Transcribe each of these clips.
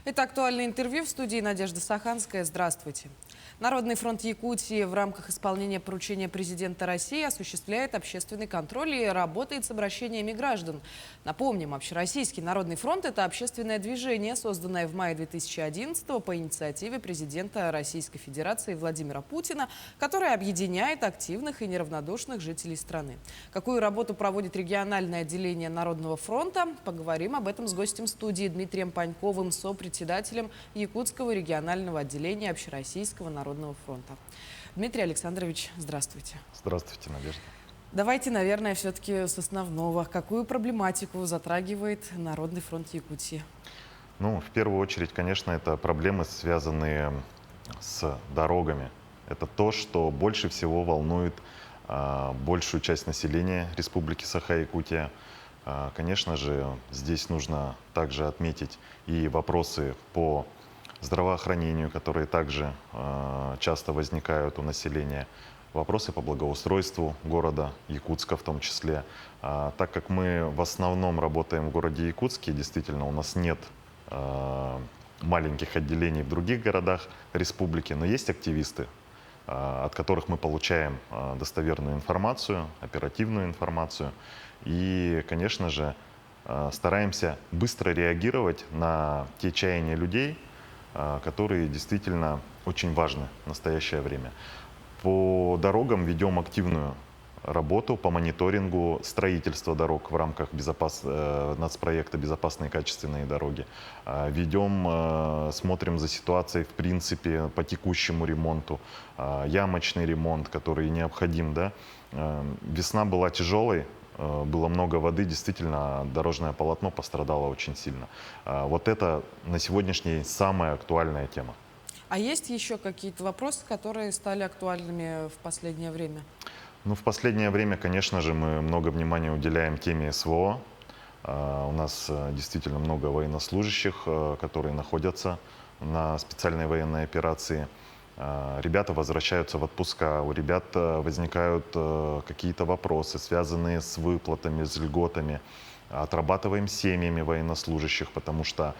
Это актуальное интервью в студии Надежда Саханская. Здравствуйте. Народный фронт Якутии в рамках исполнения поручения президента России осуществляет общественный контроль и работает с обращениями граждан. Напомним, Общероссийский народный фронт – это общественное движение, созданное в мае 2011 по инициативе президента Российской Федерации Владимира Путина, которое объединяет активных и неравнодушных жителей страны. Какую работу проводит региональное отделение Народного фронта? Поговорим об этом с гостем студии Дмитрием Паньковым, сопредседателем Якутского регионального отделения Общероссийского народного фронта. Дмитрий Александрович, здравствуйте. Здравствуйте, Надежда. Давайте, наверное, все-таки с основного. Какую проблематику затрагивает Народный фронт Якутии? Ну, в первую очередь, конечно, это проблемы, связанные с дорогами. Это то, что больше всего волнует большую часть населения Республики Саха-Якутия. Конечно же, здесь нужно также отметить и вопросы по здравоохранению, которые также часто возникают у населения, вопросы по благоустройству города Якутска в том числе. Так как мы в основном работаем в городе Якутске, действительно у нас нет маленьких отделений в других городах республики, но есть активисты, от которых мы получаем достоверную информацию, оперативную информацию. И, конечно же, стараемся быстро реагировать на те чаяния людей, которые действительно очень важны в настоящее время. По дорогам ведем активную работу по мониторингу строительства дорог в рамках нацпроекта «Безопасные и качественные дороги». Смотрим за ситуацией в принципе по текущему ремонту, ямочный ремонт, который необходим. Да? Весна была тяжелой. Было много воды, действительно, дорожное полотно пострадало очень сильно. Вот это на сегодняшний день самая актуальная тема. А есть еще какие-то вопросы, которые стали актуальными в последнее время? Ну, в последнее время, конечно же, мы много внимания уделяем теме СВО. У нас действительно много военнослужащих, которые находятся на специальной военной операции. Ребята возвращаются в отпуска, у ребят возникают какие-то вопросы, связанные с выплатами, с льготами. Отрабатываем семьями военнослужащих, потому что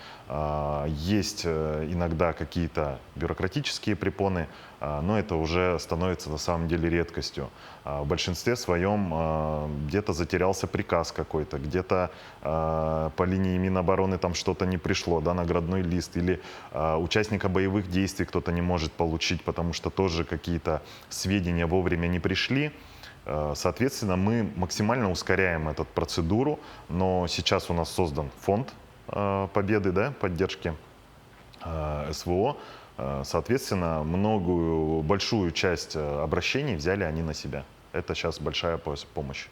есть иногда какие-то бюрократические препоны, но это уже становится на самом деле редкостью. В большинстве своем где-то затерялся приказ какой-то, где-то по линии Минобороны там что-то не пришло, да, наградной лист, или участника боевых действий кто-то не может получить, потому что тоже какие-то сведения вовремя не пришли. Соответственно, мы максимально ускоряем эту процедуру, но сейчас у нас создан фонд победы, да, поддержки СВО. Соответственно, большую часть обращений взяли они на себя. Это сейчас большая помощь.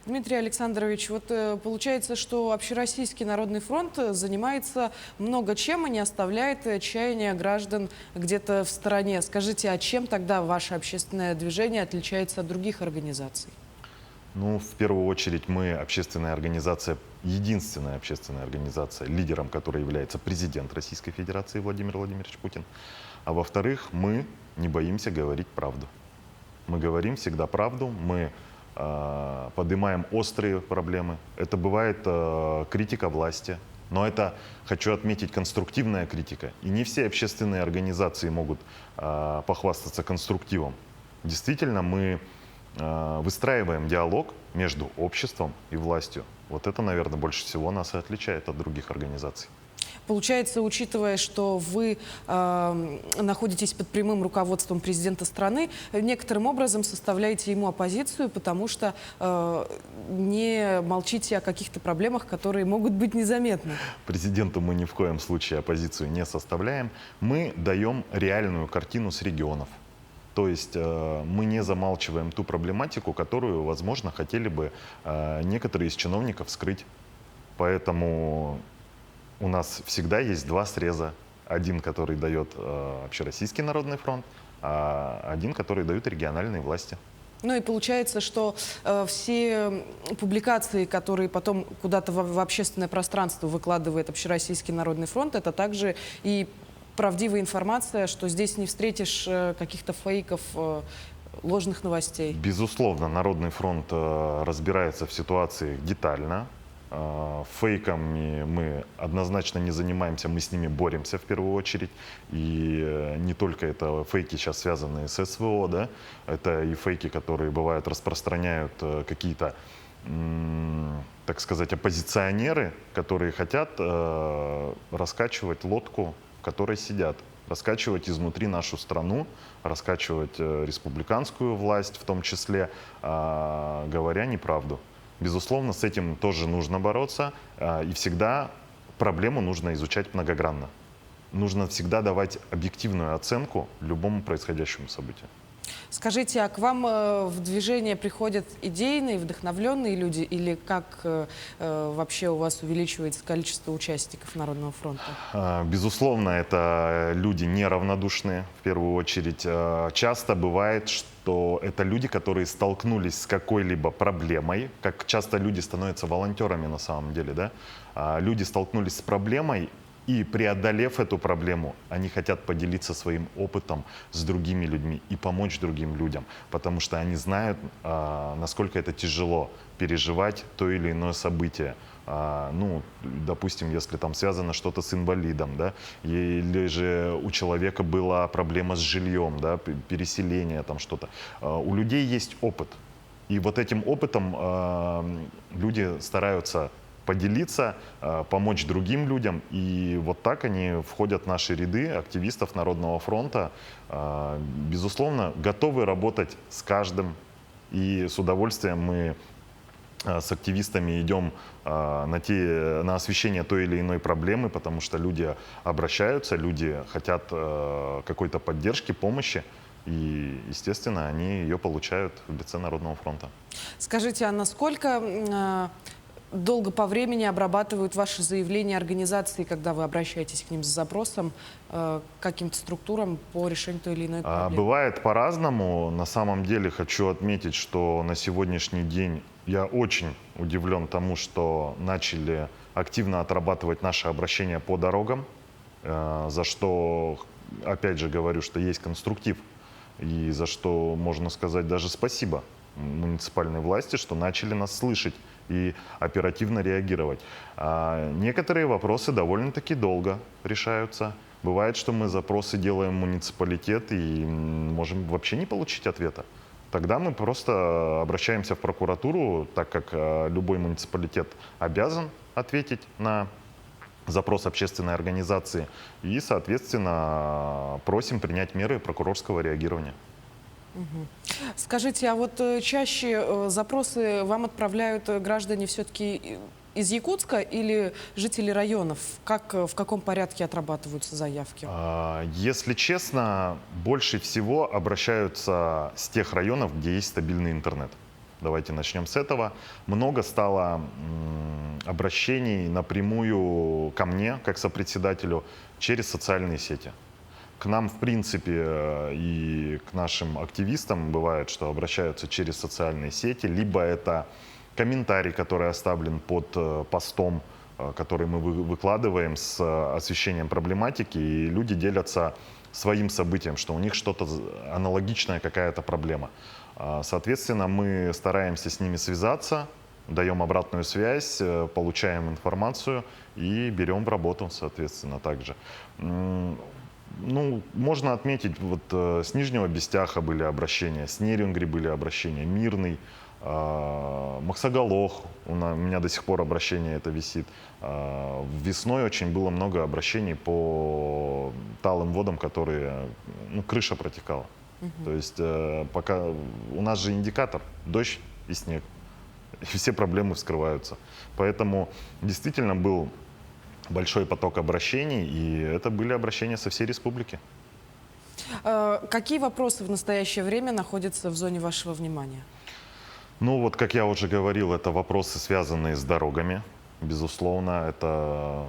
Дмитрий Александрович, вот получается, что Общероссийский народный фронт занимается много чем и не оставляет чаяния граждан где-то в стороне. Скажите, а чем тогда ваше общественное движение отличается от других организаций? Ну, в первую очередь, мы общественная организация, единственная общественная организация, лидером которой является президент Российской Федерации Владимир Владимирович Путин. А во-вторых, мы не боимся говорить правду. Мы говорим всегда правду, мы поднимаем острые проблемы. Это бывает критика власти, но это, хочу отметить, конструктивная критика. И не все общественные организации могут похвастаться конструктивом. Действительно, мы выстраиваем диалог между обществом и властью. Вот это, наверное, больше всего нас и отличает от других организаций. Получается, учитывая, что вы находитесь под прямым руководством президента страны, некоторым образом составляете ему оппозицию, потому что не молчите о каких-то проблемах, которые могут быть незаметны. Президенту мы ни в коем случае оппозицию не составляем. Мы даем реальную картину с регионов. То есть мы не замалчиваем ту проблематику, которую, возможно, хотели бы некоторые из чиновников скрыть. Поэтому у нас всегда есть два среза. Один, который дает Общероссийский народный фронт, а один, который дают региональные власти. Ну и получается, что все публикации, которые потом куда-то в общественное пространство выкладывает Общероссийский народный фронт, это также и правдивая информация, что здесь не встретишь каких-то фейков, ложных новостей. Безусловно, Народный фронт разбирается в ситуации детально. Фейками мы однозначно не занимаемся, мы с ними боремся в первую очередь. И не только это фейки сейчас связанные с СВО, да, это и фейки, которые бывают распространяют какие-то, так сказать, оппозиционеры, которые хотят раскачивать лодку, в которой сидят, раскачивать изнутри нашу страну, раскачивать республиканскую власть, в том числе, говоря неправду. Безусловно, с этим тоже нужно бороться, и всегда проблему нужно изучать многогранно. Нужно всегда давать объективную оценку любому происходящему событию. Скажите, а к вам в движение приходят идейные, вдохновленные люди, или как вообще у вас увеличивается количество участников Народного фронта? Безусловно, это люди неравнодушные, в первую очередь. Часто бывает, что это люди, которые столкнулись с какой-либо проблемой, как часто люди становятся волонтерами на самом деле, да? Люди столкнулись с проблемой, и преодолев эту проблему, они хотят поделиться своим опытом с другими людьми и помочь другим людям, потому что они знают, насколько это тяжело переживать то или иное событие. Ну, допустим, если там связано что-то с инвалидом, да, или же у человека была проблема с жильем, да, переселение, там что-то. У людей есть опыт, и вот этим опытом люди стараются поделиться, помочь другим людям. И вот так они входят в наши ряды активистов Народного фронта. Безусловно, готовы работать с каждым. И с удовольствием мы с активистами идем на освещение той или иной проблемы, потому что люди обращаются, люди хотят какой-то поддержки, помощи. И, естественно, они ее получают в лице Народного фронта. Скажите, а насколько долго по времени обрабатывают ваши заявления организации, когда вы обращаетесь к ним с запросом к каким-то структурам по решению той или иной проблемы? Бывает по-разному. На самом деле хочу отметить, что на сегодняшний день я очень удивлен тому, что начали активно отрабатывать наши обращения по дорогам, за что, опять же, говорю, что есть конструктив, и за что можно сказать даже спасибо муниципальной власти, что начали нас слышать и оперативно реагировать. Некоторые вопросы довольно-таки долго решаются. Бывает, что мы запросы делаем в муниципалитет и можем вообще не получить ответа. Тогда мы просто обращаемся в прокуратуру, так как любой муниципалитет обязан ответить на запрос общественной организации. И, соответственно, просим принять меры прокурорского реагирования. Скажите, а вот чаще запросы вам отправляют граждане все-таки из Якутска или жители районов? В каком порядке отрабатываются заявки? Если честно, больше всего обращаются с тех районов, где есть стабильный интернет. Давайте начнем с этого. Много стало обращений напрямую ко мне, как сопредседателю, через социальные сети. К нам, в принципе, и к нашим активистам бывает, что обращаются через социальные сети, либо это комментарий, который оставлен под постом, который мы выкладываем с освещением проблематики, и люди делятся своим событием, что у них что-то аналогичная какая-то проблема. Соответственно, мы стараемся с ними связаться, даем обратную связь, получаем информацию и берем в работу, соответственно, также. Ну, можно отметить, вот с Нижнего Бестяха были обращения, с Нерюнгри были обращения, Мирный, Махсагалох, у меня до сих пор обращение это висит. Весной очень было много обращений по талым водам, которые, ну, крыша протекала. То есть пока у нас же индикатор дождь и снег, и все проблемы вскрываются. Поэтому действительно был большой поток обращений, и это были обращения со всей республики. Какие вопросы в настоящее время находятся в зоне вашего внимания? Ну вот, как я уже говорил, это вопросы, связанные с дорогами. Безусловно, это,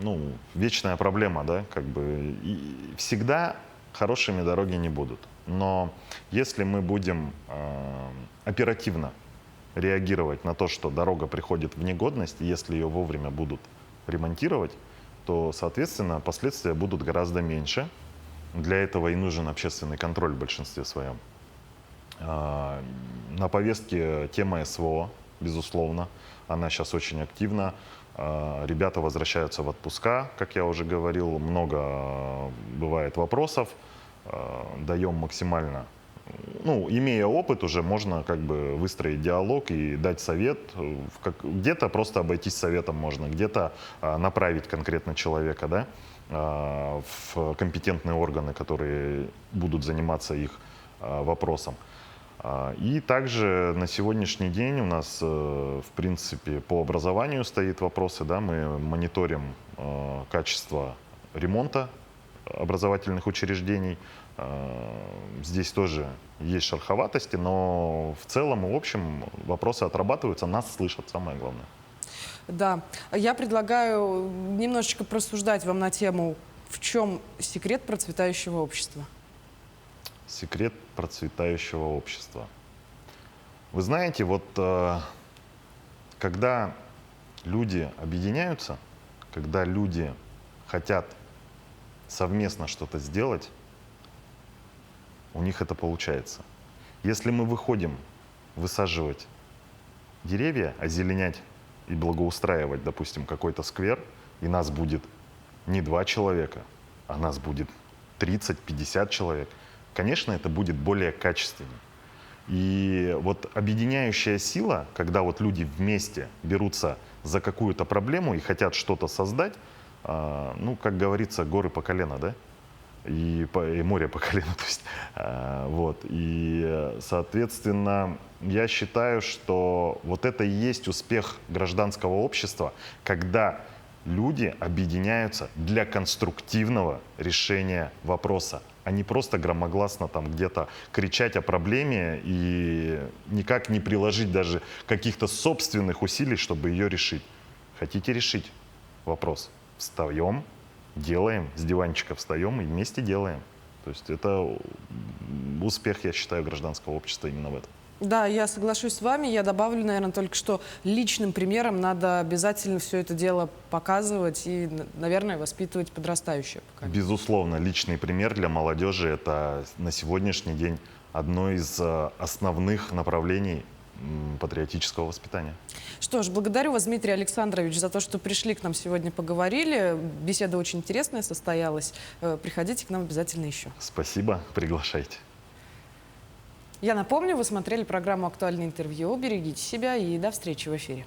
ну, вечная проблема, да, как бы. И всегда хорошими дороги не будут. Но если мы будем оперативно реагировать на то, что дорога приходит в негодность, и если ее вовремя будут ремонтировать, то, соответственно, последствия будут гораздо меньше. Для этого и нужен общественный контроль в большинстве своем. На повестке тема СВО. безусловно. Она сейчас очень активна. Ребята возвращаются в отпуска, как я уже говорил. Много бывает вопросов. Даем максимально. Ну, имея опыт, уже можно как бы выстроить диалог и дать совет. Где-то просто обойтись советом можно, где-то направить конкретно человека, да, в компетентные органы, которые будут заниматься их вопросом. И также на сегодняшний день у нас, в принципе, по образованию стоит вопросы, да, мы мониторим качество ремонта образовательных учреждений. Здесь тоже есть шероховатости, но в целом и в общем вопросы отрабатываются, нас слышат, самое главное. Да, я предлагаю немножечко просуждать вам на тему, в чем секрет процветающего общества. Секрет процветающего общества. Вы знаете, вот когда люди объединяются, когда люди хотят совместно что-то сделать, у них это получается. Если мы выходим высаживать деревья, озеленять и благоустраивать, допустим, какой-то сквер, и нас будет не 2 человека, а нас будет 30-50 человек, конечно, это будет более качественно. И вот объединяющая сила, когда вот люди вместе берутся за какую-то проблему и хотят что-то создать, ну, как говорится, горы по колено, да? И море по колено, то есть, вот. И, соответственно, я считаю, что вот это и есть успех гражданского общества, когда люди объединяются для конструктивного решения вопроса, а не просто громогласно там где-то кричать о проблеме и никак не приложить даже каких-то собственных усилий, чтобы ее решить. Хотите решить вопрос? Встаем, делаем, с диванчика встаем и вместе делаем. То есть это успех, я считаю, гражданского общества именно в этом. Да, я соглашусь с вами. Я добавлю, наверное, только что личным примером надо обязательно все это дело показывать и, наверное, воспитывать подрастающее поколение. Безусловно, личный пример для молодежи – это на сегодняшний день одно из основных направлений патриотического воспитания. Что ж, благодарю вас, Дмитрий Александрович, за то, что пришли к нам сегодня, поговорили. Беседа очень интересная состоялась. Приходите к нам обязательно еще. Спасибо, приглашайте. Я напомню, вы смотрели программу «Актуальное интервью». Берегите себя и до встречи в эфире.